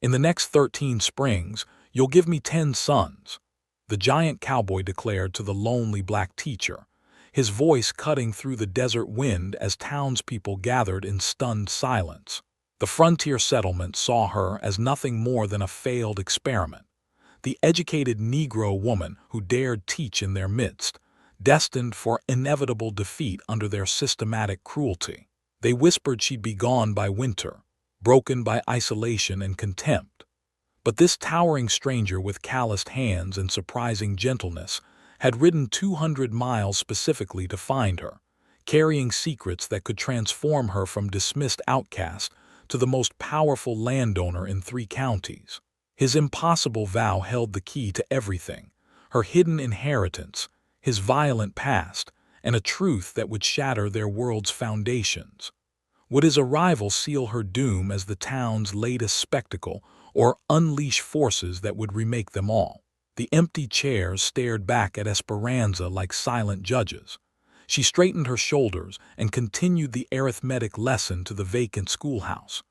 In the next 13 springs, you'll give me 10 sons, the giant cowboy declared to the lonely black teacher, his voice cutting through the desert wind as townspeople gathered in stunned silence. The frontier settlement saw her as nothing more than a failed experiment, the educated Negro woman who dared teach in their midst, destined for inevitable defeat under their systematic cruelty. They whispered she'd be gone by winter, broken by isolation and contempt. But this towering stranger with calloused hands and surprising gentleness had ridden 200 miles specifically to find her, carrying secrets that could transform her from dismissed outcast to the most powerful landowner in 3 counties. His impossible vow held the key to everything: her hidden inheritance, his violent past, and a truth that would shatter their world's foundations. Would his arrival seal her doom as the town's latest spectacle, or unleash forces that would remake them all? The empty chairs stared back at Esperanza like silent judges. She straightened her shoulders and continued the arithmetic lesson to the vacant schoolhouse.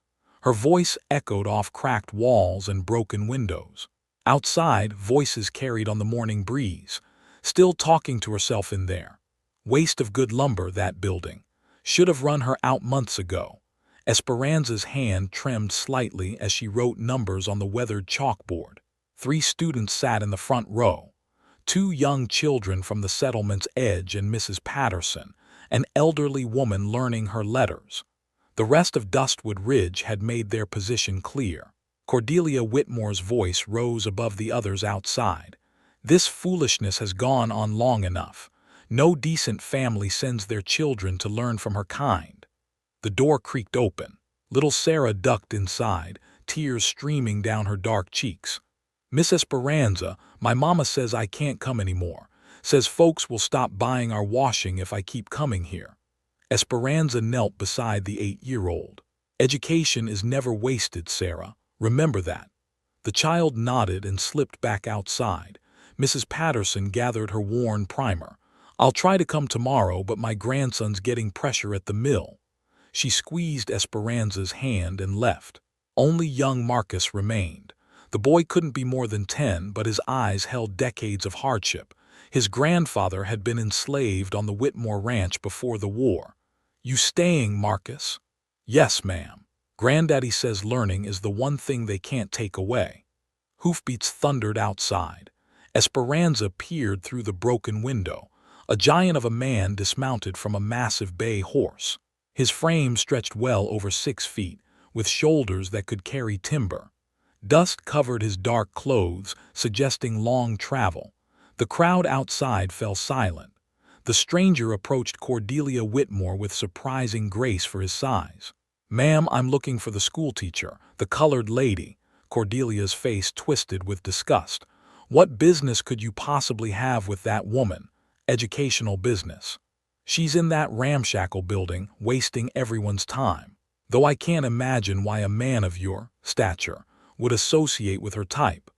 Her voice echoed off cracked walls and broken windows. Outside, voices carried on the morning breeze, still talking to herself in there. Waste of good lumber, that building. Should have run her out months ago. Esperanza's hand trembled slightly as she wrote numbers on the weathered chalkboard. 3 students sat in the front row. 2 young children from the settlement's edge and Mrs. Patterson, an elderly woman learning her letters. The rest of Dustwood Ridge had made their position clear. Cordelia Whitmore's voice rose above the others outside. This foolishness has gone on long enough. No decent family sends their children to learn from her kind. The door creaked open. Little Sarah ducked inside, tears streaming down her dark cheeks. "Miss Esperanza, my mama says I can't come anymore. Says folks will stop buying our washing if I keep coming here." Esperanza knelt beside the 8-year-old. "Education is never wasted, Sarah. Remember that." The child nodded and slipped back outside. Mrs. Patterson gathered her worn primer. "I'll try to come tomorrow, but my grandson's getting pressure at the mill." She squeezed Esperanza's hand and left. Only young Marcus remained. The boy couldn't be more than 10, but his eyes held decades of hardship. His grandfather had been enslaved on the Whitmore ranch before the war. "You staying, Marcus?" "Yes, ma'am. Granddaddy says learning is the one thing they can't take away." Hoofbeats thundered outside. Esperanza peered through the broken window. A giant of a man dismounted from a massive bay horse. His frame stretched well over 6 feet, with shoulders that could carry timber. Dust covered his dark clothes, suggesting long travel. The crowd outside fell silent. The stranger approached Cordelia Whitmore with surprising grace for his size. "Ma'am, I'm looking for the schoolteacher, the colored lady." Cordelia's face twisted with disgust. "What business could you possibly have with that woman?" "Educational business. She's in that ramshackle building, wasting everyone's time. Though I can't imagine why a man of your stature would associate with her type."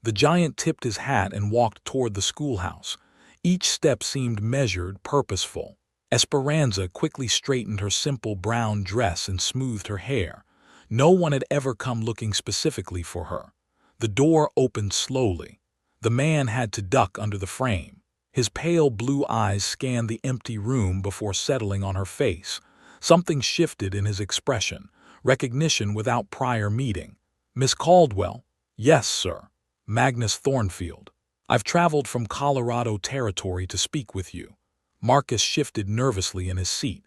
The giant tipped his hat and walked toward the schoolhouse. Each step seemed measured, purposeful. Esperanza quickly straightened her simple brown dress and smoothed her hair. No one had ever come looking specifically for her. The door opened slowly. The man had to duck under the frame. His pale blue eyes scanned the empty room before settling on her face. Something shifted in his expression, recognition without prior meeting. "Miss Caldwell?" "Yes, sir." "Magnus Thornfield. I've traveled from Colorado Territory to speak with you." Marcus shifted nervously in his seat.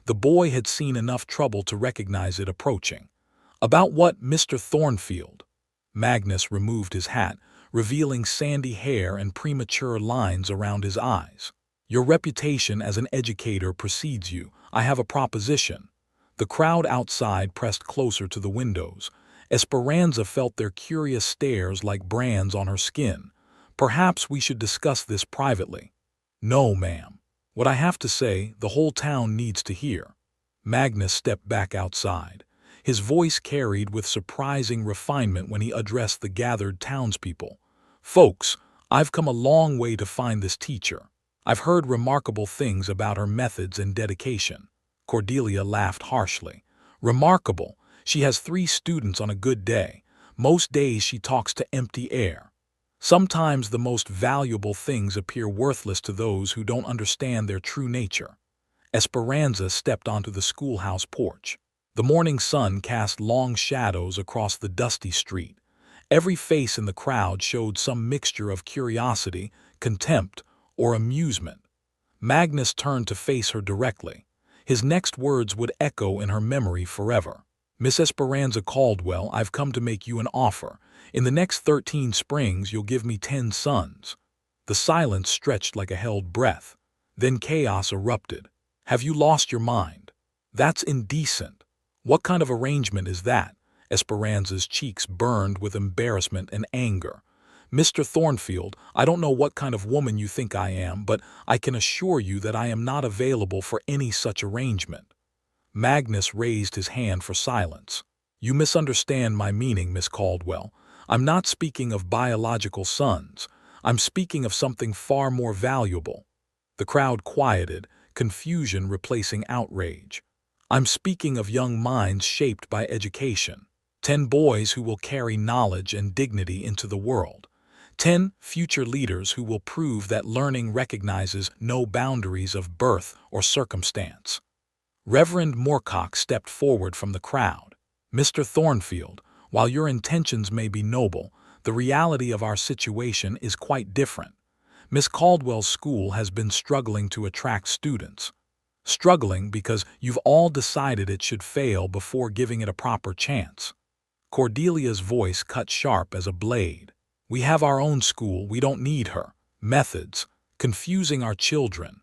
The boy had seen enough trouble to recognize it approaching. "About what, Mr. Thornfield?" Magnus removed his hat, revealing sandy hair and premature lines around his eyes. "Your reputation as an educator precedes you. I have a proposition." The crowd outside pressed closer to the windows. Esperanza felt their curious stares like brands on her skin. "Perhaps we should discuss this privately." "No, ma'am. What I have to say, the whole town needs to hear." Magnus stepped back outside. His voice carried with surprising refinement when he addressed the gathered townspeople. "Folks, I've come a long way to find this teacher. I've heard remarkable things about her methods and dedication." Cordelia laughed harshly. "Remarkable? She has 3 students on a good day. Most days she talks to empty air. Sometimes the most valuable things appear worthless to those who don't understand their true nature. Esperanza stepped onto the schoolhouse porch. The morning sun cast long shadows across the dusty street. Every face in the crowd showed some mixture of curiosity, contempt, or amusement. Magnus turned to face her directly. His next words would echo in her memory forever. "Miss Esperanza Caldwell, I've come to make you an offer. In the next 13 springs, you'll give me 10 sons." The silence stretched like a held breath. Then chaos erupted. "Have you lost your mind? That's indecent. What kind of arrangement is that?" Esperanza's cheeks burned with embarrassment and anger. "Mr. Thornfield, I don't know what kind of woman you think I am, but I can assure you that I am not available for any such arrangement." Magnus raised his hand for silence. "You misunderstand my meaning, Miss Caldwell. I'm not speaking of biological sons. I'm speaking of something far more valuable." The crowd quieted, confusion replacing outrage. "I'm speaking of young minds shaped by education. 10 boys who will carry knowledge and dignity into the world. 10 future leaders who will prove that learning recognizes no boundaries of birth or circumstance." Reverend Moorcock stepped forward from the crowd. "Mr. Thornfield, while your intentions may be noble, the reality of our situation is quite different. Miss Caldwell's school has been struggling to attract students. Struggling because you've all decided it should fail before giving it a proper chance." Cordelia's voice cut sharp as a blade. "We have our own school, we don't need her. Methods. Confusing our children."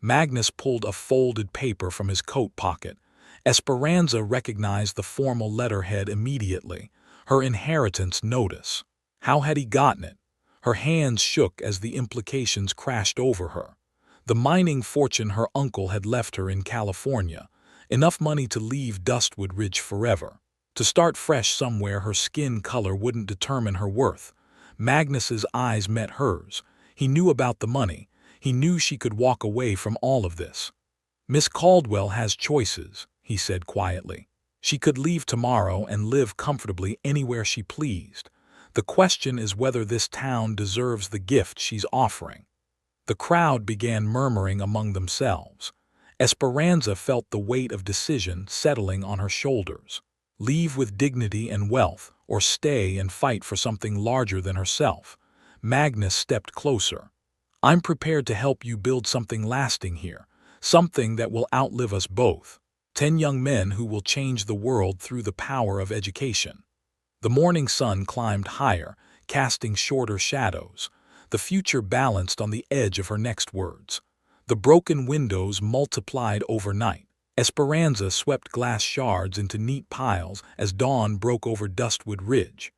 Magnus pulled a folded paper from his coat pocket. Esperanza recognized the formal letterhead immediately. Her inheritance notice. How had he gotten it? Her hands shook as the implications crashed over her. The mining fortune her uncle had left her in California. Enough money to leave Dustwood Ridge forever. To start fresh somewhere her skin color wouldn't determine her worth. Magnus's eyes met hers. He knew about the money. He knew she could walk away from all of this. "Miss Caldwell has choices," he said quietly. "She could leave tomorrow and live comfortably anywhere she pleased. The question is whether this town deserves the gift she's offering." The crowd began murmuring among themselves. Esperanza felt the weight of decision settling on her shoulders. Leave with dignity and wealth, or stay and fight for something larger than herself. Magnus stepped closer. "I'm prepared to help you build something lasting here, something that will outlive us both. 10 young men who will change the world through the power of education." The morning sun climbed higher, casting shorter shadows. The future balanced on the edge of her next words. The broken windows multiplied overnight. Esperanza swept glass shards into neat piles as dawn broke over Dustwood Ridge.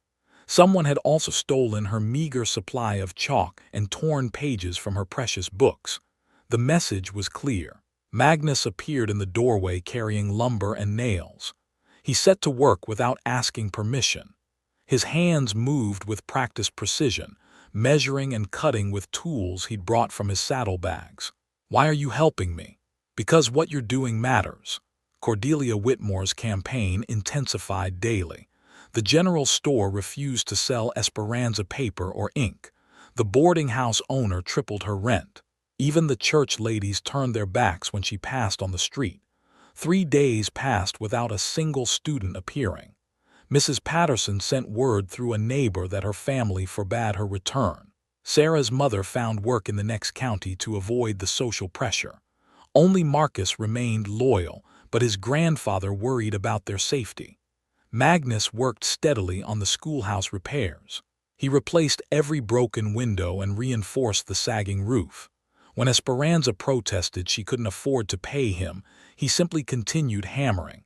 Someone had also stolen her meager supply of chalk and torn pages from her precious books. The message was clear. Magnus appeared in the doorway carrying lumber and nails. He set to work without asking permission. His hands moved with practiced precision, measuring and cutting with tools he'd brought from his saddlebags. "Why are you helping me?" "Because what you're doing matters." Cordelia Whitmore's campaign intensified daily. The general store refused to sell Esperanza paper or ink. The boarding house owner tripled her rent. Even the church ladies turned their backs when she passed on the street. 3 days passed without a single student appearing. Mrs. Patterson sent word through a neighbor that her family forbade her return. Sarah's mother found work in the next county to avoid the social pressure. Only Marcus remained loyal, but his grandfather worried about their safety. Magnus worked steadily on the schoolhouse repairs. He replaced every broken window and reinforced the sagging roof. When Esperanza protested she couldn't afford to pay him, he simply continued hammering.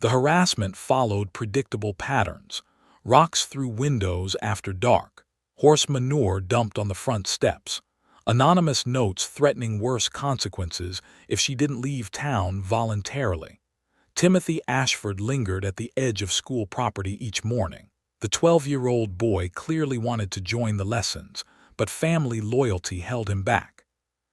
The harassment followed predictable patterns: rocks through windows after dark, horse manure dumped on the front steps, anonymous notes threatening worse consequences if she didn't leave town voluntarily. Timothy Ashford lingered at the edge of school property each morning. The 12-year-old boy clearly wanted to join the lessons, but family loyalty held him back.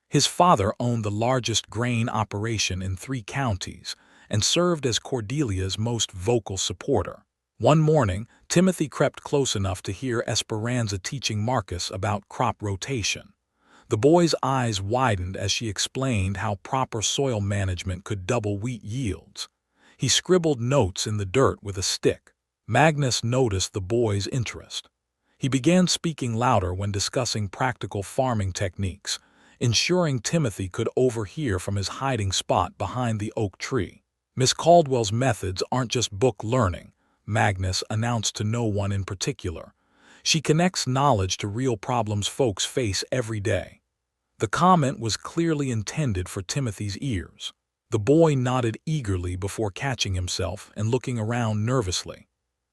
His father owned the largest grain operation in 3 counties and served as Cordelia's most vocal supporter. One morning, Timothy crept close enough to hear Esperanza teaching Marcus about crop rotation. The boy's eyes widened as she explained how proper soil management could double wheat yields. He scribbled notes in the dirt with a stick. Magnus noticed the boy's interest. He began speaking louder when discussing practical farming techniques, ensuring Timothy could overhear from his hiding spot behind the oak tree. Miss Caldwell's methods aren't just book learning, Magnus announced to no one in particular. She connects knowledge to real problems folks face every day. The comment was clearly intended for Timothy's ears. The boy nodded eagerly before catching himself and looking around nervously.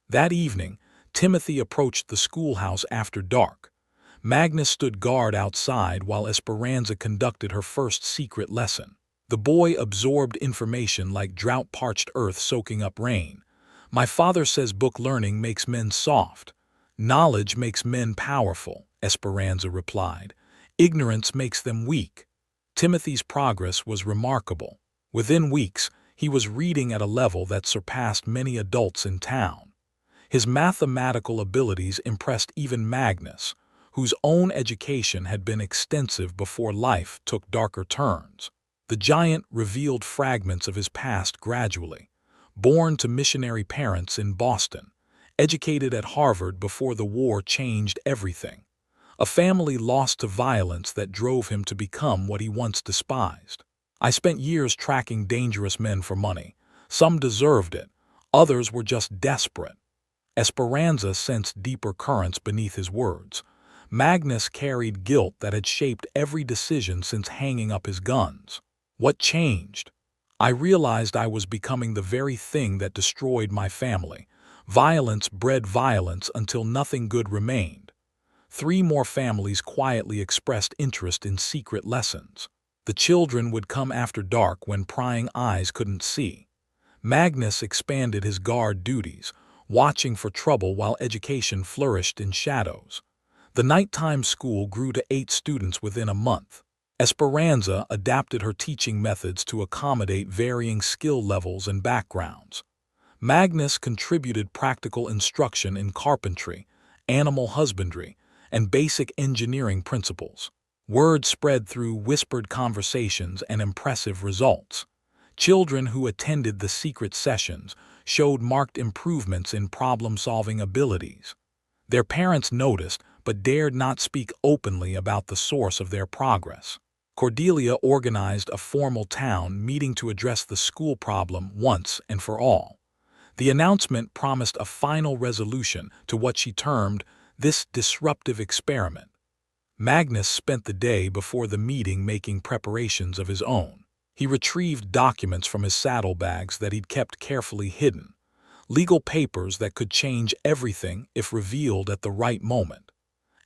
That evening, Timothy approached the schoolhouse after dark. Magnus stood guard outside while Esperanza conducted her first secret lesson. The boy absorbed information like drought-parched earth soaking up rain. My father says book learning makes men soft. Knowledge makes men powerful, Esperanza replied. Ignorance makes them weak. Timothy's progress was remarkable. Within weeks, he was reading at a level that surpassed many adults in town. His mathematical abilities impressed even Magnus, whose own education had been extensive before life took darker turns. The giant revealed fragments of his past gradually. Born to missionary parents in Boston, educated at Harvard before the war changed everything. A family lost to violence that drove him to become what he once despised. I spent years tracking dangerous men for money. Some deserved it, others were just desperate. Esperanza sensed deeper currents beneath his words. Magnus carried guilt that had shaped every decision since hanging up his guns. What changed? I realized I was becoming the very thing that destroyed my family. Violence bred violence until nothing good remained. 3 more families quietly expressed interest in secret lessons. The children would come after dark when prying eyes couldn't see. Magnus expanded his guard duties, watching for trouble while education flourished in shadows. The nighttime school grew to 8 students within a month. Esperanza adapted her teaching methods to accommodate varying skill levels and backgrounds. Magnus contributed practical instruction in carpentry, animal husbandry, and basic engineering principles. Word spread through whispered conversations and impressive results. Children who attended the secret sessions showed marked improvements in problem-solving abilities. Their parents noticed but dared not speak openly about the source of their progress. Cordelia organized a formal town meeting to address the school problem once and for all. The announcement promised a final resolution to what she termed this disruptive experiment. Magnus spent the day before the meeting making preparations of his own. He retrieved documents from his saddlebags that he'd kept carefully hidden, legal papers that could change everything if revealed at the right moment.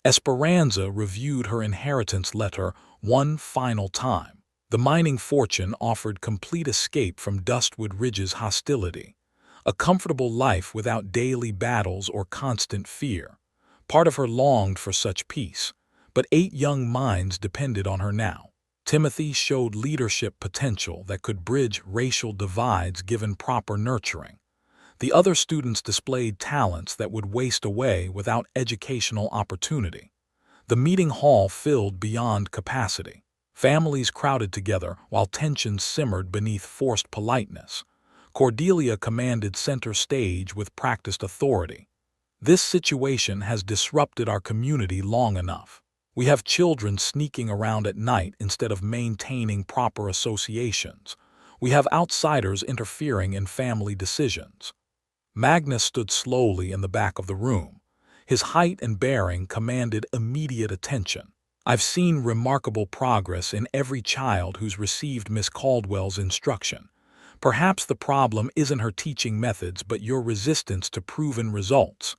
Esperanza reviewed her inheritance letter one final time. The mining fortune offered complete escape from Dustwood Ridge's hostility, a comfortable life without daily battles or constant fear. Part of her longed for such peace, but 8 young minds depended on her now. Timothy showed leadership potential that could bridge racial divides given proper nurturing. The other students displayed talents that would waste away without educational opportunity. The meeting hall filled beyond capacity. Families crowded together while tensions simmered beneath forced politeness. Cordelia commanded center stage with practiced authority. This situation has disrupted our community long enough. We have children sneaking around at night instead of maintaining proper associations. We have outsiders interfering in family decisions. Magnus stood slowly in the back of the room. His height and bearing commanded immediate attention. I've seen remarkable progress in every child who's received Miss Caldwell's instruction. Perhaps the problem isn't her teaching methods but your resistance to proven results.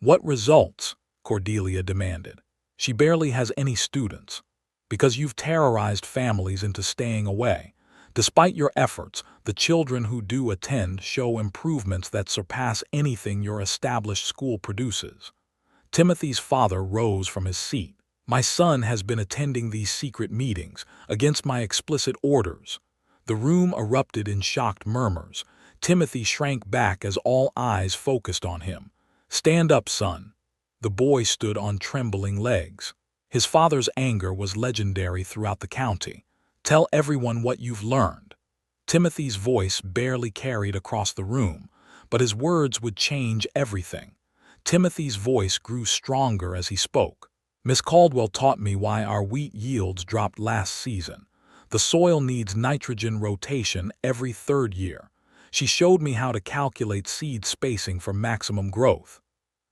What results? Cordelia demanded. She barely has any students. Because you've terrorized families into staying away. Despite your efforts, the children who do attend show improvements that surpass anything your established school produces. Timothy's father rose from his seat. My son has been attending these secret meetings, against my explicit orders. The room erupted in shocked murmurs. Timothy shrank back as all eyes focused on him. "Stand up, son." The boy stood on trembling legs. His father's anger was legendary throughout the county. "Tell everyone what you've learned." Timothy's voice barely carried across the room, but his words would change everything. Timothy's voice grew stronger as he spoke. "Miss Caldwell taught me why our wheat yields dropped last season. The soil needs nitrogen rotation every third year. She showed me how to calculate seed spacing for maximum growth."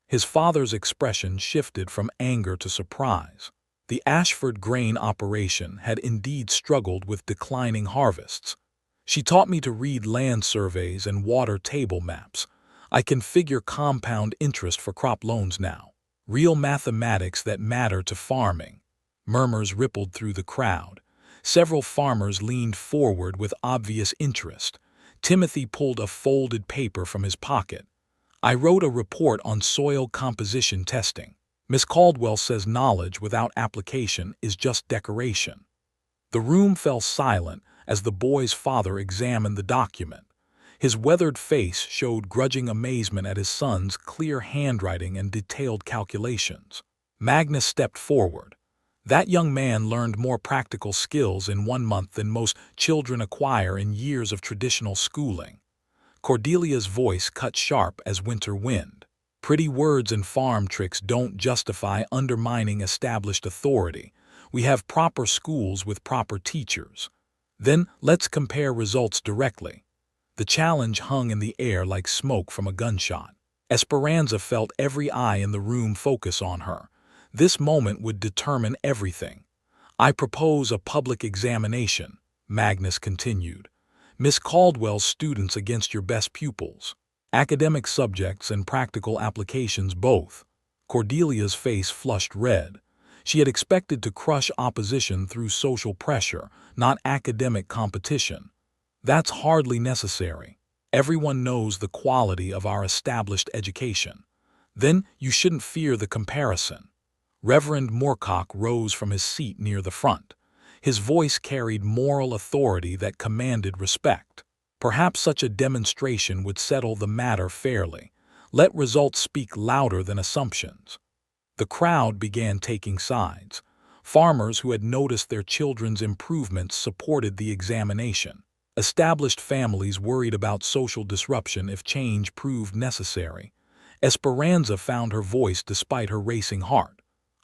His father's expression shifted from anger to surprise. The Ashford grain operation had indeed struggled with declining harvests. "She taught me to read land surveys and water table maps. I can figure compound interest for crop loans now. Real mathematics that matter to farming." Murmurs rippled through the crowd. Several farmers leaned forward with obvious interest. Timothy pulled a folded paper from his pocket. "I wrote a report on soil composition testing. Miss Caldwell says knowledge without application is just decoration." The room fell silent as the boy's father examined the document. His weathered face showed grudging amazement at his son's clear handwriting and detailed calculations. Magnus stepped forward. "That young man learned more practical skills in 1 month than most children acquire in years of traditional schooling." Cordelia's voice cut sharp as winter wind. "Pretty words and farm tricks don't justify undermining established authority. We have proper schools with proper teachers." "Then let's compare results directly." The challenge hung in the air like smoke from a gunshot. Esperanza felt every eye in the room focus on her. This moment would determine everything. "I propose a public examination," Magnus continued. "Miss Caldwell's students against your best pupils. Academic subjects and practical applications both." Cordelia's face flushed red. She had expected to crush opposition through social pressure, not academic competition. "That's hardly necessary. Everyone knows the quality of our established education." "Then you shouldn't fear the comparison." Reverend Moorcock rose from his seat near the front. His voice carried moral authority that commanded respect. "Perhaps such a demonstration would settle the matter fairly. Let results speak louder than assumptions." The crowd began taking sides. Farmers who had noticed their children's improvements supported the examination. Established families worried about social disruption if change proved necessary. Esperanza found her voice despite her racing heart.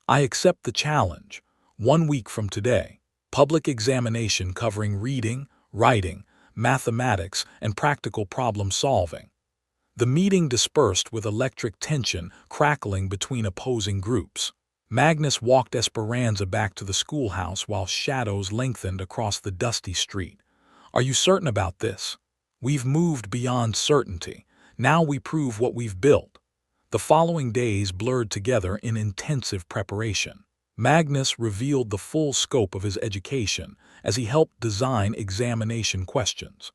"I accept the challenge. 1 week from today. Public examination covering reading, writing, mathematics, and practical problem solving." The meeting dispersed with electric tension crackling between opposing groups. Magnus walked Esperanza back to the schoolhouse while shadows lengthened across the dusty street. "Are you certain about this?" "We've moved beyond certainty. Now we prove what we've built." The following days blurred together in intensive preparation. Magnus revealed the full scope of his education as he helped design examination questions.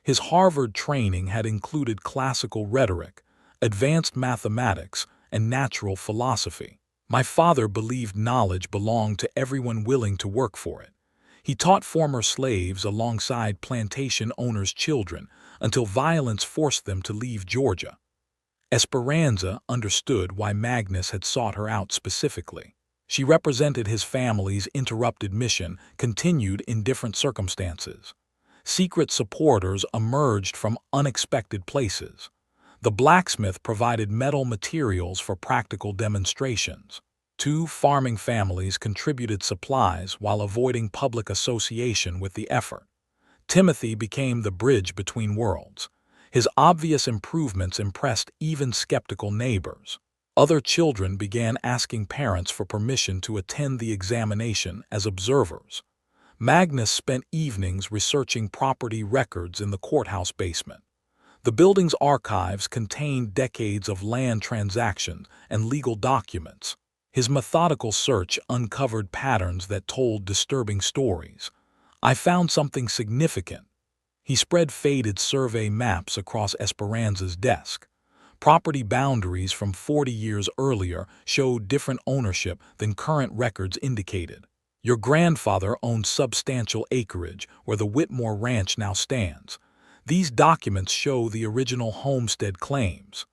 His Harvard training had included classical rhetoric, advanced mathematics, and natural philosophy. "My father believed knowledge belonged to everyone willing to work for it. He taught former slaves alongside plantation owners' children until violence forced them to leave Georgia." Esperanza understood why Magnus had sought her out specifically. She represented his family's interrupted mission, continued in different circumstances. Secret supporters emerged from unexpected places. The blacksmith provided metal materials for practical demonstrations. 2 farming families contributed supplies while avoiding public association with the effort. Timothy became the bridge between worlds. His obvious improvements impressed even skeptical neighbors. Other children began asking parents for permission to attend the examination as observers. Magnus spent evenings researching property records in the courthouse basement. The building's archives contained decades of land transactions and legal documents. His methodical search uncovered patterns that told disturbing stories. "I found something significant." He spread faded survey maps across Esperanza's desk. Property boundaries from 40 years earlier showed different ownership than current records indicated. "Your grandfather owned substantial acreage where the Whitmore Ranch now stands. These documents show the original homestead claims.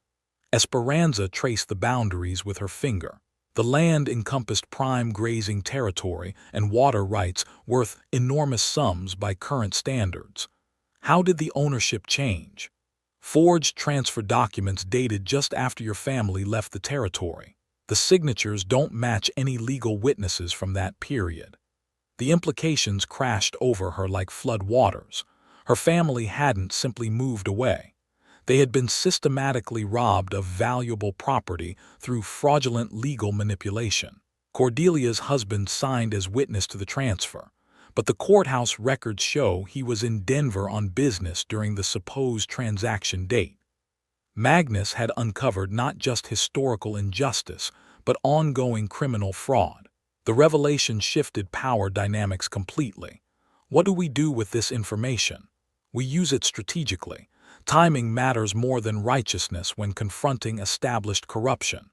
Esperanza traced the boundaries with her finger. The land encompassed prime grazing territory and water rights worth enormous sums by current standards. How did the ownership change? Forged transfer documents dated just after your family left the territory. The signatures don't match any legal witnesses from that period. The implications crashed over her like flood waters. Her family hadn't simply moved away. They had been systematically robbed of valuable property through fraudulent legal manipulation. Cordelia's husband signed as witness to the transfer, but the courthouse records show he was in Denver on business during the supposed transaction date. Magnus had uncovered not just historical injustice, but ongoing criminal fraud. The revelation shifted power dynamics completely. What do we do with this information? We use it strategically. Timing matters more than righteousness when confronting established corruption.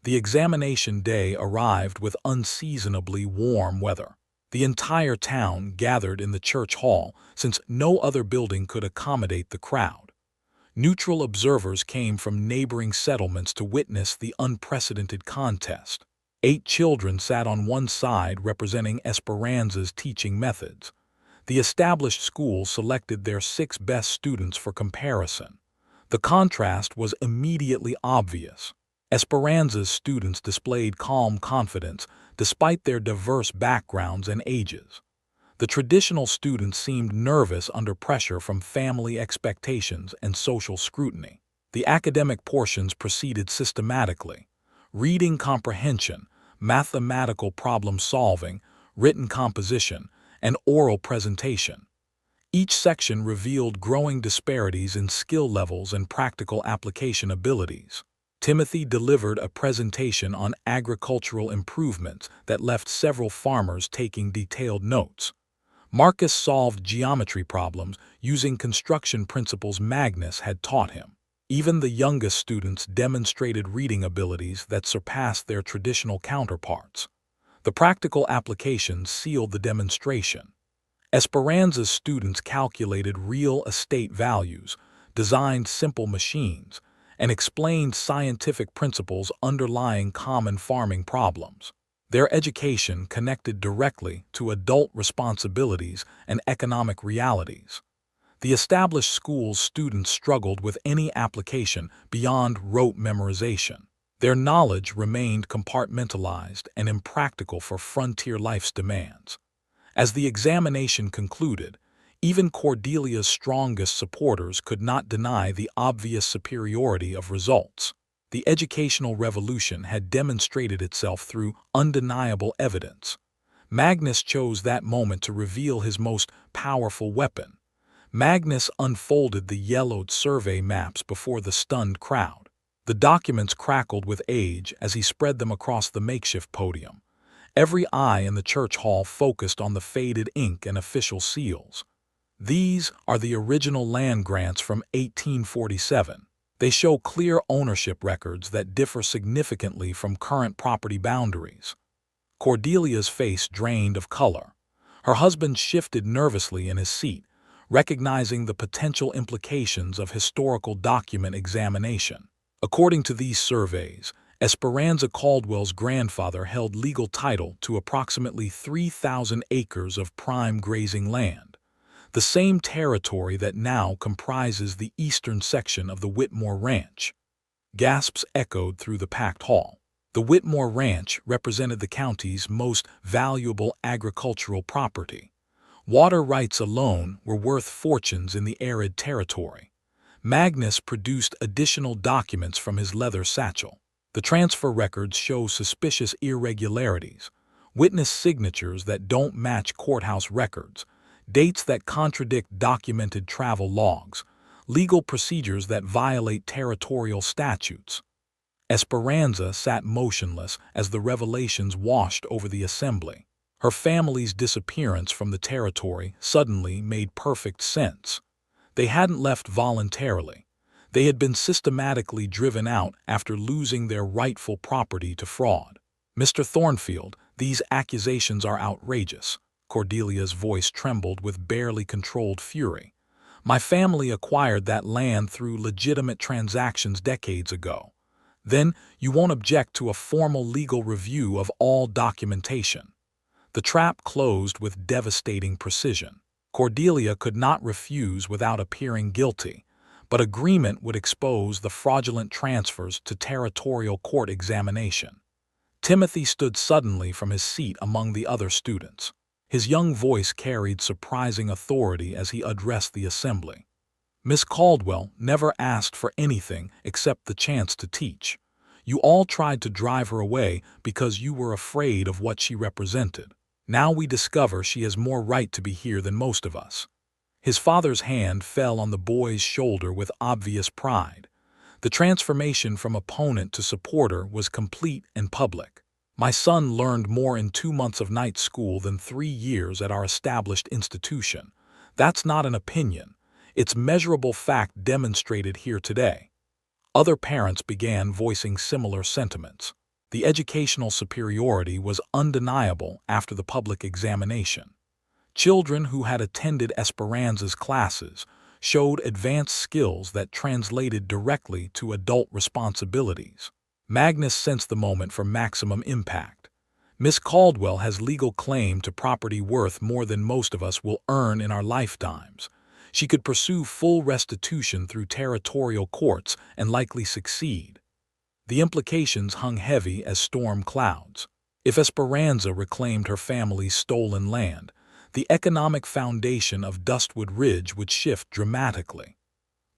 The examination day arrived with unseasonably warm weather. The entire town gathered in the church hall since no other building could accommodate the crowd. Neutral observers came from neighboring settlements to witness the unprecedented contest. 8 children sat on one side representing Esperanza's teaching methods. The established school selected their 6 best students for comparison. The contrast was immediately obvious. Esperanza's students displayed calm confidence despite their diverse backgrounds and ages. The traditional students seemed nervous under pressure from family expectations and social scrutiny. The academic portions proceeded systematically. Reading comprehension, mathematical problem solving, written composition, and oral presentation. Each section revealed growing disparities in skill levels and practical application abilities. Timothy delivered a presentation on agricultural improvements that left several farmers taking detailed notes. Marcus solved geometry problems using construction principles Magnus had taught him. Even the youngest students demonstrated reading abilities that surpassed their traditional counterparts. The practical applications sealed the demonstration. Esperanza's students calculated real estate values, designed simple machines, and explained scientific principles underlying common farming problems. Their education connected directly to adult responsibilities and economic realities. The established school's students struggled with any application beyond rote memorization. Their knowledge remained compartmentalized and impractical for frontier life's demands. As the examination concluded, even Cordelia's strongest supporters could not deny the obvious superiority of results. The educational revolution had demonstrated itself through undeniable evidence. Magnus chose that moment to reveal his most powerful weapon. Magnus unfolded the yellowed survey maps before the stunned crowd. The documents crackled with age as he spread them across the makeshift podium. Every eye in the church hall focused on the faded ink and official seals. These are the original land grants from 1847. They show clear ownership records that differ significantly from current property boundaries. Cordelia's face drained of color. Her husband shifted nervously in his seat, recognizing the potential implications of historical document examination. According to these surveys, Esperanza Caldwell's grandfather held legal title to approximately 3,000 acres of prime grazing land, the same territory that now comprises the eastern section of the Whitmore Ranch. Gasps echoed through the packed hall. The Whitmore Ranch represented the county's most valuable agricultural property. Water rights alone were worth fortunes in the arid territory. Magnus produced additional documents from his leather satchel. The transfer records show suspicious irregularities, witness signatures that don't match courthouse records, dates that contradict documented travel logs, legal procedures that violate territorial statutes. Esperanza sat motionless as the revelations washed over the assembly. Her family's disappearance from the territory suddenly made perfect sense. They hadn't left voluntarily. They had been systematically driven out after losing their rightful property to fraud. Mr. Thornfield, these accusations are outrageous. Cordelia's voice trembled with barely controlled fury. My family acquired that land through legitimate transactions decades ago. Then you won't object to a formal legal review of all documentation. The trap closed with devastating precision. Cordelia could not refuse without appearing guilty, but agreement would expose the fraudulent transfers to territorial court examination. Timothy stood suddenly from his seat among the other students. His young voice carried surprising authority as he addressed the assembly. Miss Caldwell never asked for anything except the chance to teach. You all tried to drive her away because you were afraid of what she represented. Now we discover she has more right to be here than most of us. His father's hand fell on the boy's shoulder with obvious pride. The transformation from opponent to supporter was complete and public. My son learned more in 2 months of night school than 3 years at our established institution. That's not an opinion. It's measurable fact demonstrated here today. Other parents began voicing similar sentiments. The educational superiority was undeniable after the public examination. Children who had attended Esperanza's classes showed advanced skills that translated directly to adult responsibilities. Magnus sensed the moment for maximum impact. Miss Caldwell has legal claim to property worth more than most of us will earn in our lifetimes. She could pursue full restitution through territorial courts and likely succeed. The implications hung heavy as storm clouds. If Esperanza reclaimed her family's stolen land, the economic foundation of Dustwood Ridge would shift dramatically.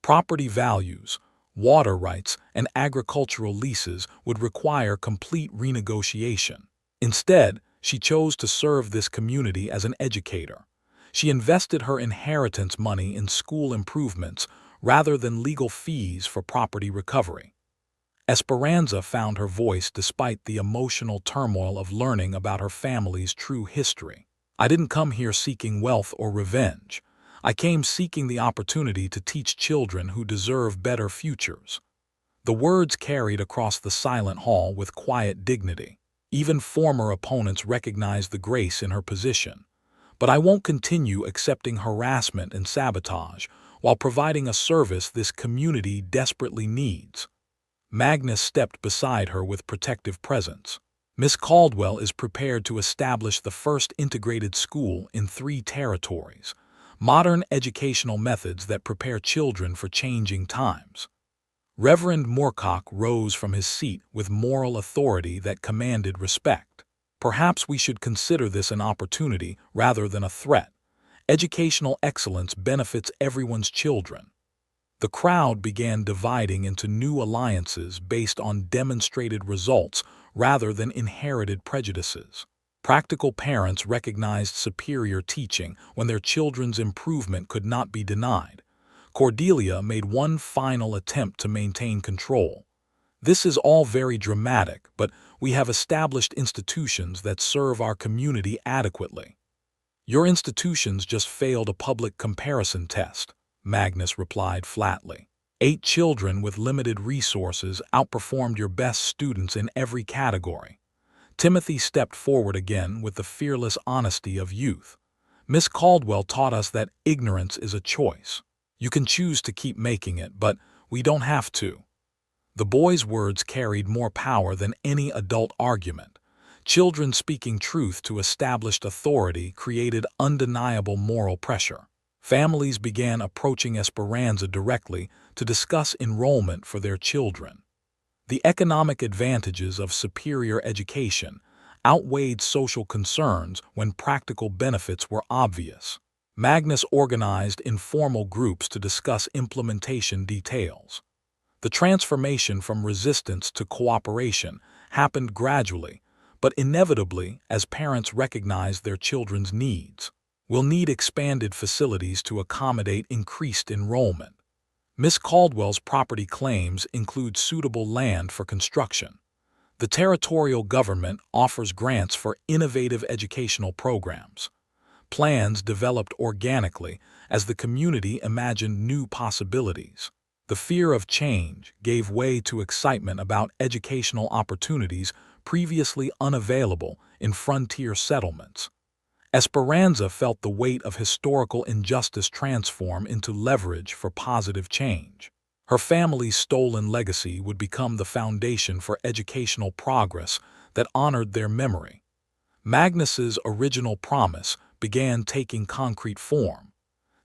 Property values, water rights, and agricultural leases would require complete renegotiation. Instead, she chose to serve this community as an educator. She invested her inheritance money in school improvements rather than legal fees for property recovery. Esperanza found her voice despite the emotional turmoil of learning about her family's true history. I didn't come here seeking wealth or revenge. I came seeking the opportunity to teach children who deserve better futures. The words carried across the silent hall with quiet dignity. Even former opponents recognized the grace in her position. But I won't continue accepting harassment and sabotage while providing a service this community desperately needs. Magnus stepped beside her with protective presence. Miss Caldwell is prepared to establish the first integrated school in 3 territories, modern educational methods that prepare children for changing times. Reverend Moorcock rose from his seat with moral authority that commanded respect. Perhaps we should consider this an opportunity rather than a threat. Educational excellence benefits everyone's children. The crowd began dividing into new alliances based on demonstrated results rather than inherited prejudices. Practical parents recognized superior teaching when their children's improvement could not be denied. Cordelia made one final attempt to maintain control. This is all very dramatic, but we have established institutions that serve our community adequately. Your institutions just failed a public comparison test, Magnus replied flatly. 8 children with limited resources outperformed your best students in every category. Timothy stepped forward again with the fearless honesty of youth. Miss Caldwell taught us that ignorance is a choice. You can choose to keep making it, but we don't have to. The boy's words carried more power than any adult argument. Children speaking truth to established authority created undeniable moral pressure. Families began approaching Esperanza directly to discuss enrollment for their children. The economic advantages of superior education outweighed social concerns when practical benefits were obvious. Magnus organized informal groups to discuss implementation details. The transformation from resistance to cooperation happened gradually, but inevitably as parents recognized their children's needs. We'll need expanded facilities to accommodate increased enrollment. Miss Caldwell's property claims include suitable land for construction. The territorial government offers grants for innovative educational programs. Plans developed organically as the community imagined new possibilities. The fear of change gave way to excitement about educational opportunities previously unavailable in frontier settlements. Esperanza felt the weight of historical injustice transform into leverage for positive change. Her family's stolen legacy would become the foundation for educational progress that honored their memory. Magnus's original promise began taking concrete form.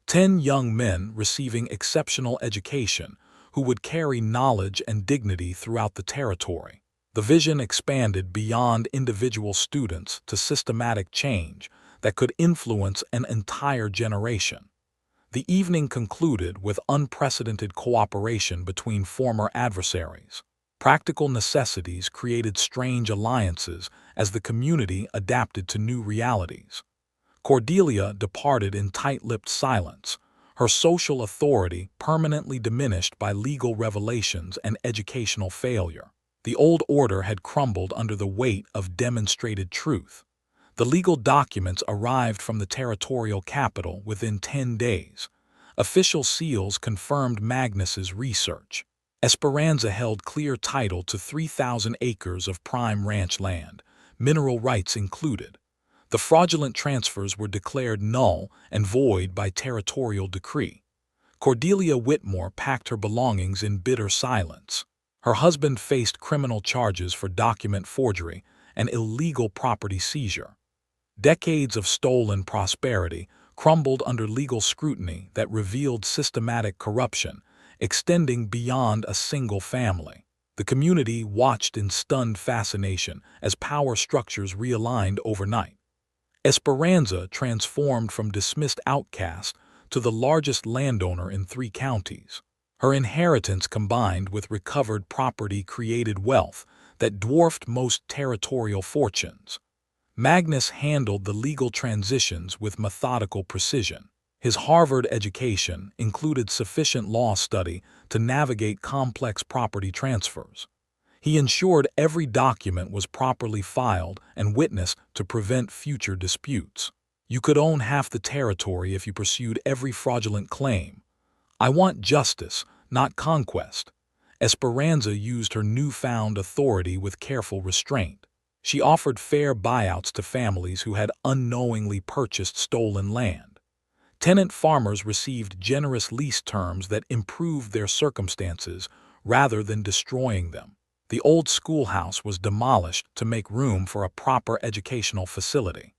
10 young men receiving exceptional education who would carry knowledge and dignity throughout the territory. The vision expanded beyond individual students to systematic change that could influence an entire generation. The evening concluded with unprecedented cooperation between former adversaries. Practical necessities created strange alliances as the community adapted to new realities. Cordelia departed in tight-lipped silence, her social authority permanently diminished by legal revelations and educational failure. The old order had crumbled under the weight of demonstrated truth. The legal documents arrived from the territorial capital within 10 days. Official seals confirmed Magnus's research. Esperanza held clear title to 3,000 acres of prime ranch land, mineral rights included. The fraudulent transfers were declared null and void by territorial decree. Cordelia Whitmore packed her belongings in bitter silence. Her husband faced criminal charges for document forgery and illegal property seizure. Decades of stolen prosperity crumbled under legal scrutiny that revealed systematic corruption, extending beyond a single family. The community watched in stunned fascination as power structures realigned overnight. Esperanza transformed from dismissed outcast to the largest landowner in 3 counties. Her inheritance combined with recovered property created wealth that dwarfed most territorial fortunes. Magnus handled the legal transitions with methodical precision. His Harvard education included sufficient law study to navigate complex property transfers. He ensured every document was properly filed and witnessed to prevent future disputes. You could own half the territory if you pursued every fraudulent claim. I want justice, not conquest. Esperanza used her newfound authority with careful restraint. She offered fair buyouts to families who had unknowingly purchased stolen land. Tenant farmers received generous lease terms that improved their circumstances rather than destroying them. The old schoolhouse was demolished to make room for a proper educational facility.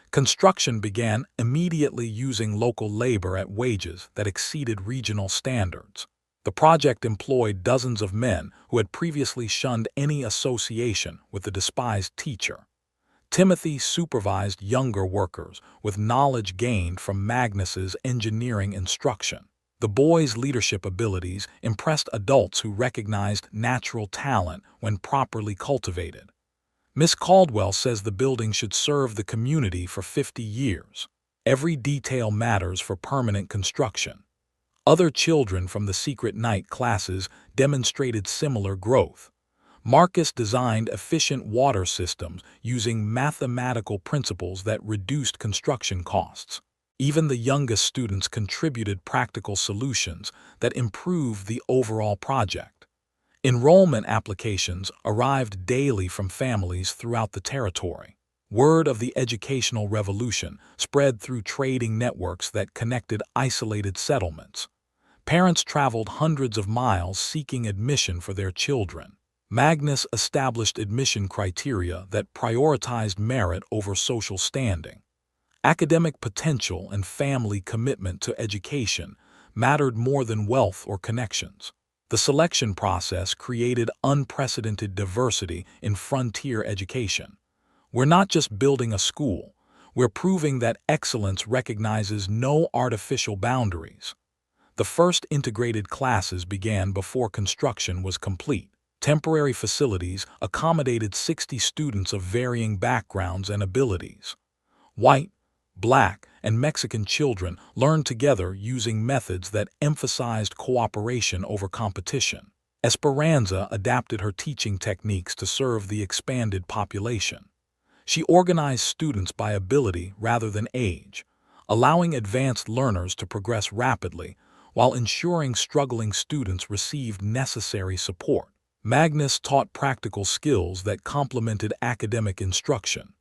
Construction began immediately using local labor at wages that exceeded regional standards. The project employed dozens of men who had previously shunned any association with the despised teacher. Timothy supervised younger workers with knowledge gained from Magnus's engineering instruction. The boys' leadership abilities impressed adults who recognized natural talent when properly cultivated. Miss Caldwell says the building should serve the community for 50 years. Every detail matters for permanent construction. Other children from the secret night classes demonstrated similar growth. Marcus designed efficient water systems using mathematical principles that reduced construction costs. Even the youngest students contributed practical solutions that improved the overall project. Enrollment applications arrived daily from families throughout the territory. Word of the educational revolution spread through trading networks that connected isolated settlements. Parents traveled hundreds of miles seeking admission for their children. Magnus established admission criteria that prioritized merit over social standing. Academic potential and family commitment to education mattered more than wealth or connections. The selection process created unprecedented diversity in frontier education. We're not just building a school, we're proving that excellence recognizes no artificial boundaries. The first integrated classes began before construction was complete. Temporary facilities accommodated 60 students of varying backgrounds and abilities. White, Black, and Mexican children learned together using methods that emphasized cooperation over competition. Esperanza adapted her teaching techniques to serve the expanded population. She organized students by ability rather than age, allowing advanced learners to progress rapidly while ensuring struggling students received necessary support. Magnus taught practical skills that complemented academic instruction.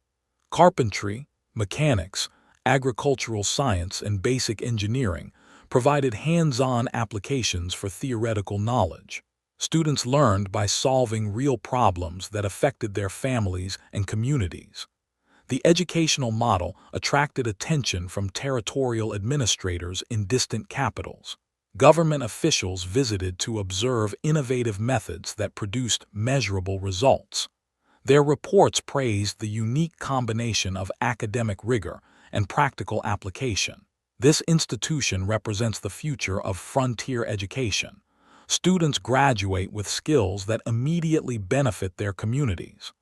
Carpentry, mechanics, agricultural science, and basic engineering provided hands-on applications for theoretical knowledge. Students learned by solving real problems that affected their families and communities. The educational model attracted attention from territorial administrators in distant capitals. Government officials visited to observe innovative methods that produced measurable results. Their reports praised the unique combination of academic rigor and practical application. This institution represents the future of frontier education. Students graduate with skills that immediately benefit their communities.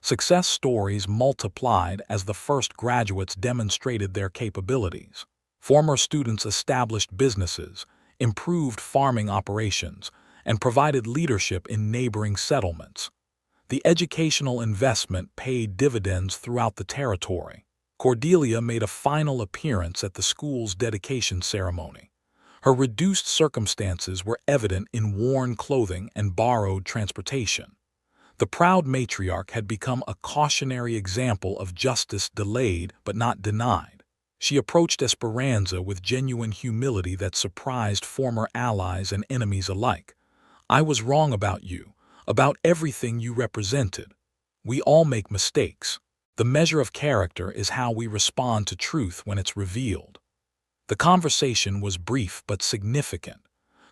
Success stories multiplied as the first graduates demonstrated their capabilities. Former students established businesses, improved farming operations, and provided leadership in neighboring settlements. The educational investment paid dividends throughout the territory. Cordelia made a final appearance at the school's dedication ceremony. Her reduced circumstances were evident in worn clothing and borrowed transportation. The proud matriarch had become a cautionary example of justice delayed but not denied. She approached Esperanza with genuine humility that surprised former allies and enemies alike. "I was wrong about you, about everything you represented. We all make mistakes. The measure of character is how we respond to truth when it's revealed." The conversation was brief but significant.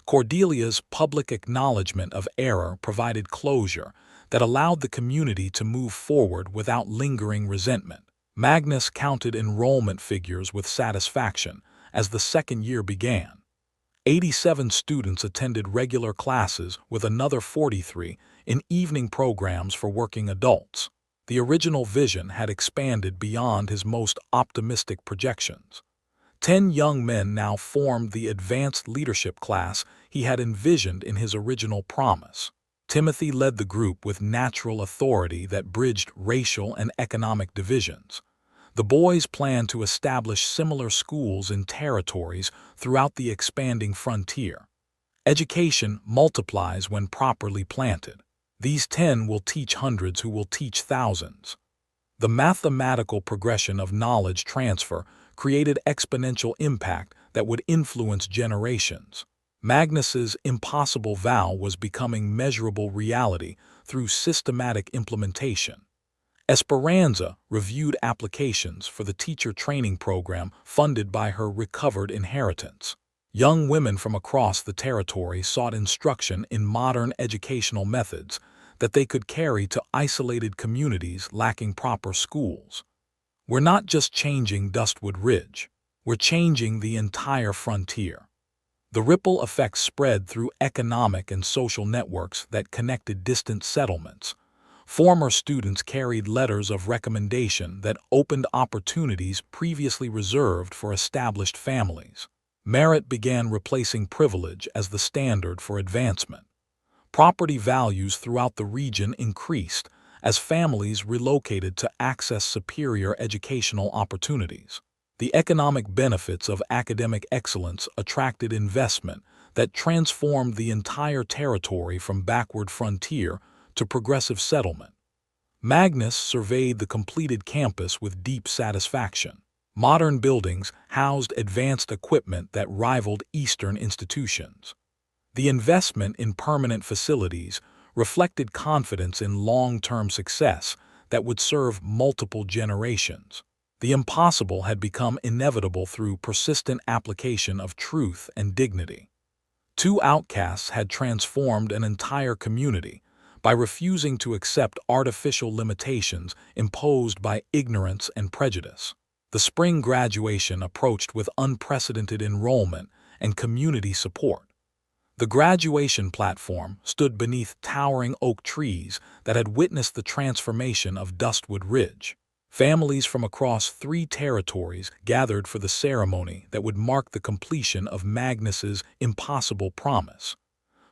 Cordelia's public acknowledgement of error provided closure that allowed the community to move forward without lingering resentment. Magnus counted enrollment figures with satisfaction as the second year began. 87 students attended regular classes with another 43 in evening programs for working adults. The original vision had expanded beyond his most optimistic projections. 10 young men now formed the advanced leadership class he had envisioned in his original promise. Timothy led the group with natural authority that bridged racial and economic divisions. The boys planned to establish similar schools in territories throughout the expanding frontier. Education multiplies when properly planted. These 10 will teach hundreds who will teach thousands. The mathematical progression of knowledge transfer created exponential impact that would influence generations. Magnus's impossible vow was becoming measurable reality through systematic implementation. Esperanza reviewed applications for the teacher training program funded by her recovered inheritance. Young women from across the territory sought instruction in modern educational methods that they could carry to isolated communities lacking proper schools. "We're not just changing Dustwood Ridge, we're changing the entire frontier." The ripple effects spread through economic and social networks that connected distant settlements. Former students carried letters of recommendation that opened opportunities previously reserved for established families. Merit began replacing privilege as the standard for advancement. Property values throughout the region increased as families relocated to access superior educational opportunities. The economic benefits of academic excellence attracted investment that transformed the entire territory from backward frontier to progressive settlement. Magnus surveyed the completed campus with deep satisfaction. Modern buildings housed advanced equipment that rivaled Eastern institutions. The investment in permanent facilities reflected confidence in long-term success that would serve multiple generations. The impossible had become inevitable through persistent application of truth and dignity. 2 outcasts had transformed an entire community by refusing to accept artificial limitations imposed by ignorance and prejudice. The spring graduation approached with unprecedented enrollment and community support. The graduation platform stood beneath towering oak trees that had witnessed the transformation of Dustwood Ridge. Families from across 3 territories gathered for the ceremony that would mark the completion of Magnus's impossible promise.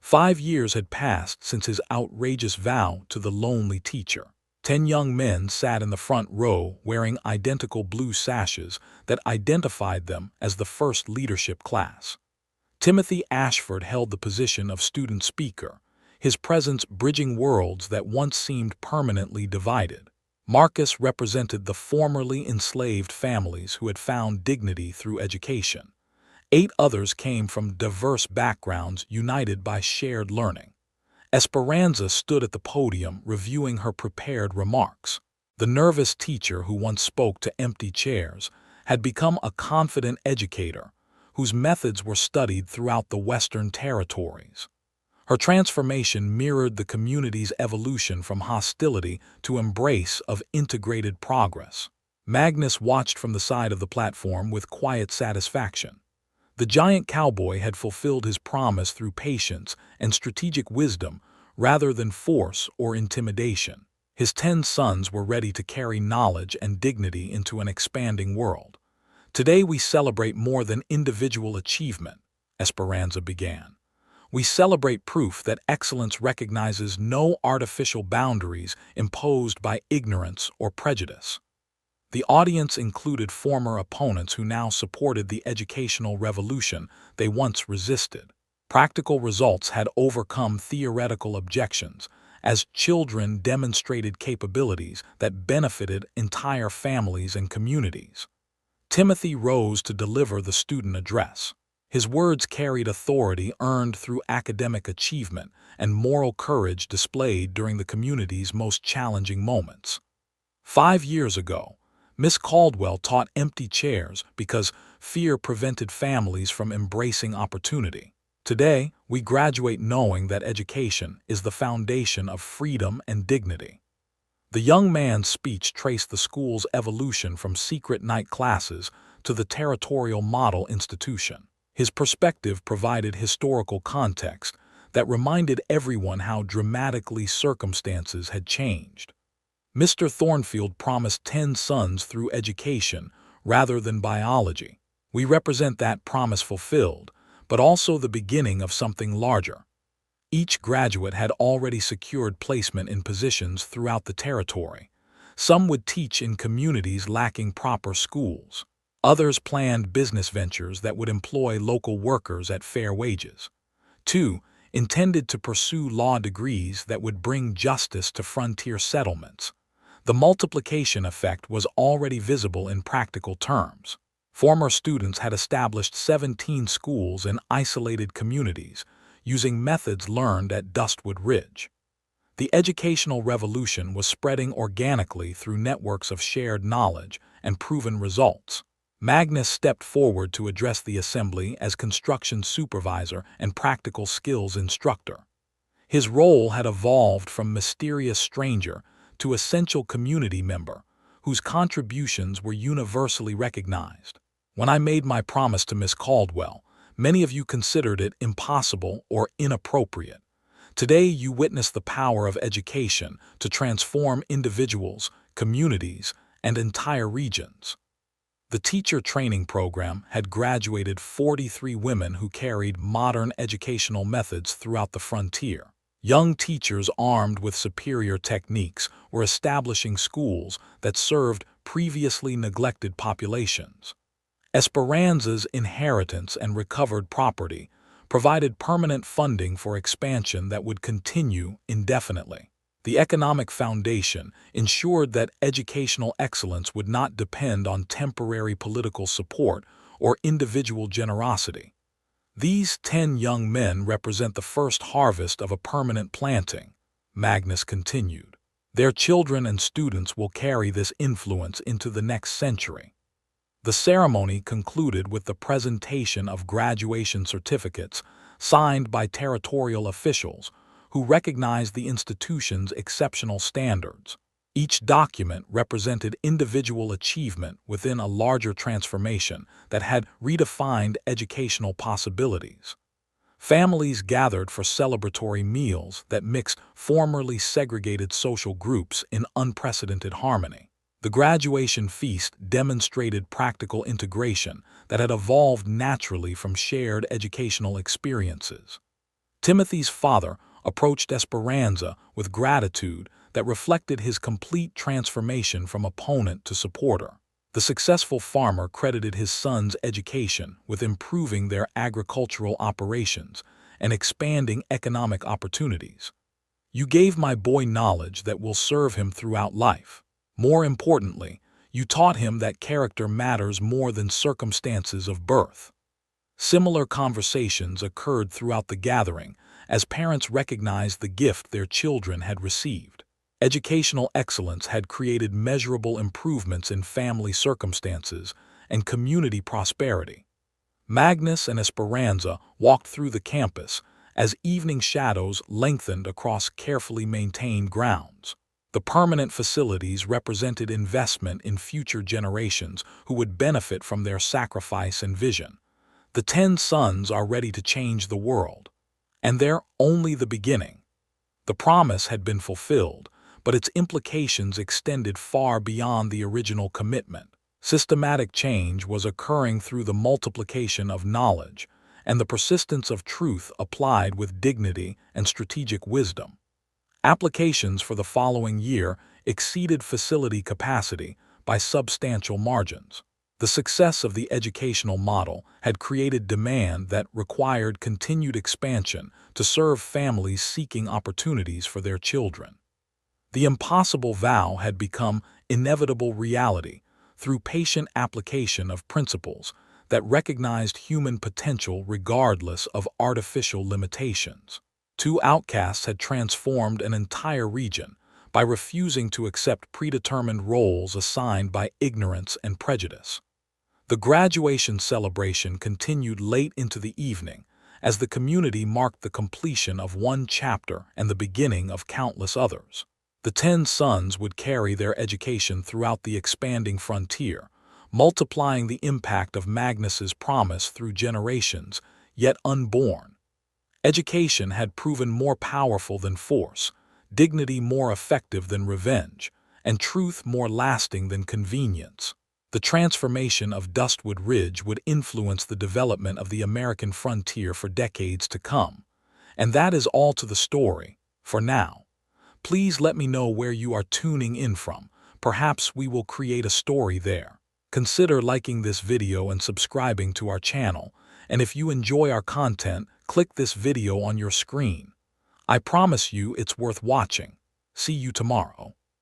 5 years had passed since his outrageous vow to the lonely teacher. 10 young men sat in the front row wearing identical blue sashes that identified them as the first leadership class. Timothy Ashford held the position of student speaker, his presence bridging worlds that once seemed permanently divided. Marcus represented the formerly enslaved families who had found dignity through education. 8 others came from diverse backgrounds united by shared learning. Esperanza stood at the podium reviewing her prepared remarks. The nervous teacher who once spoke to empty chairs had become a confident educator whose methods were studied throughout the Western territories. Her transformation mirrored the community's evolution from hostility to embrace of integrated progress. Magnus watched from the side of the platform with quiet satisfaction. The giant cowboy had fulfilled his promise through patience and strategic wisdom rather than force or intimidation. His 10 sons were ready to carry knowledge and dignity into an expanding world. Today we celebrate more than individual achievement, Esperanza began. We celebrate proof that excellence recognizes no artificial boundaries imposed by ignorance or prejudice. The audience included former opponents who now supported the educational revolution they once resisted. Practical results had overcome theoretical objections, as children demonstrated capabilities that benefited entire families and communities. Timothy rose to deliver the student address. His words carried authority earned through academic achievement and moral courage displayed during the community's most challenging moments. 5 years ago, Miss Caldwell taught empty chairs because fear prevented families from embracing opportunity. Today, we graduate knowing that education is the foundation of freedom and dignity. The young man's speech traced the school's evolution from secret night classes to the territorial model institution. His perspective provided historical context that reminded everyone how dramatically circumstances had changed. Mr. Thornfield promised 10 sons through education rather than biology. We represent that promise fulfilled, but also the beginning of something larger. Each graduate had already secured placement in positions throughout the territory. Some would teach in communities lacking proper schools. Others planned business ventures that would employ local workers at fair wages. 2 intended to pursue law degrees that would bring justice to frontier settlements. The multiplication effect was already visible in practical terms. Former students had established 17 schools in isolated communities, using methods learned at Dustwood Ridge. The educational revolution was spreading organically through networks of shared knowledge and proven results. Magnus stepped forward to address the assembly as construction supervisor and practical skills instructor. His role had evolved from mysterious stranger to essential community member, whose contributions were universally recognized. When I made my promise to Miss Caldwell, many of you considered it impossible or inappropriate. Today you witness the power of education to transform individuals, communities, and entire regions. The teacher training program had graduated 43 women who carried modern educational methods throughout the frontier. Young teachers armed with superior techniques were establishing schools that served previously neglected populations. Esperanza's inheritance and recovered property provided permanent funding for expansion that would continue indefinitely. The economic foundation ensured that educational excellence would not depend on temporary political support or individual generosity. These 10 young men represent the first harvest of a permanent planting, Magnus continued. Their children and students will carry this influence into the next century. The ceremony concluded with the presentation of graduation certificates signed by territorial officials who recognized the institution's exceptional standards. Each document represented individual achievement within a larger transformation that had redefined educational possibilities. Families gathered for celebratory meals that mixed formerly segregated social groups in unprecedented harmony. The graduation feast demonstrated practical integration that had evolved naturally from shared educational experiences. Timothy's father approached Esperanza with gratitude that reflected his complete transformation from opponent to supporter. The successful farmer credited his son's education with improving their agricultural operations and expanding economic opportunities. "You gave my boy knowledge that will serve him throughout life," More importantly, you taught him that character matters more than circumstances of birth. Similar conversations occurred throughout the gathering as parents recognized the gift their children had received. Educational excellence had created measurable improvements in family circumstances and community prosperity. Magnus and Esperanza walked through the campus as evening shadows lengthened across carefully maintained grounds. The permanent facilities represented investment in future generations who would benefit from their sacrifice and vision. The 10 sons are ready to change the world, and they're only the beginning. The promise had been fulfilled, but its implications extended far beyond the original commitment. Systematic change was occurring through the multiplication of knowledge and the persistence of truth applied with dignity and strategic wisdom. Applications for the following year exceeded facility capacity by substantial margins. The success of the educational model had created demand that required continued expansion to serve families seeking opportunities for their children. The impossible vow had become inevitable reality through patient application of principles that recognized human potential regardless of artificial limitations. 2 outcasts had transformed an entire region by refusing to accept predetermined roles assigned by ignorance and prejudice. The graduation celebration continued late into the evening as the community marked the completion of one chapter and the beginning of countless others. The 10 sons would carry their education throughout the expanding frontier, multiplying the impact of Magnus's promise through generations, yet unborn. Education had proven more powerful than force, dignity more effective than revenge, and truth more lasting than convenience. The transformation of Dustwood Ridge would influence the development of the American frontier for decades to come. And that is all to the story, for now. Please let me know where you are tuning in from. Perhaps we will create a story there. Consider liking this video and subscribing to our channel. And if you enjoy our content, click this video on your screen. I promise you it's worth watching. See you tomorrow.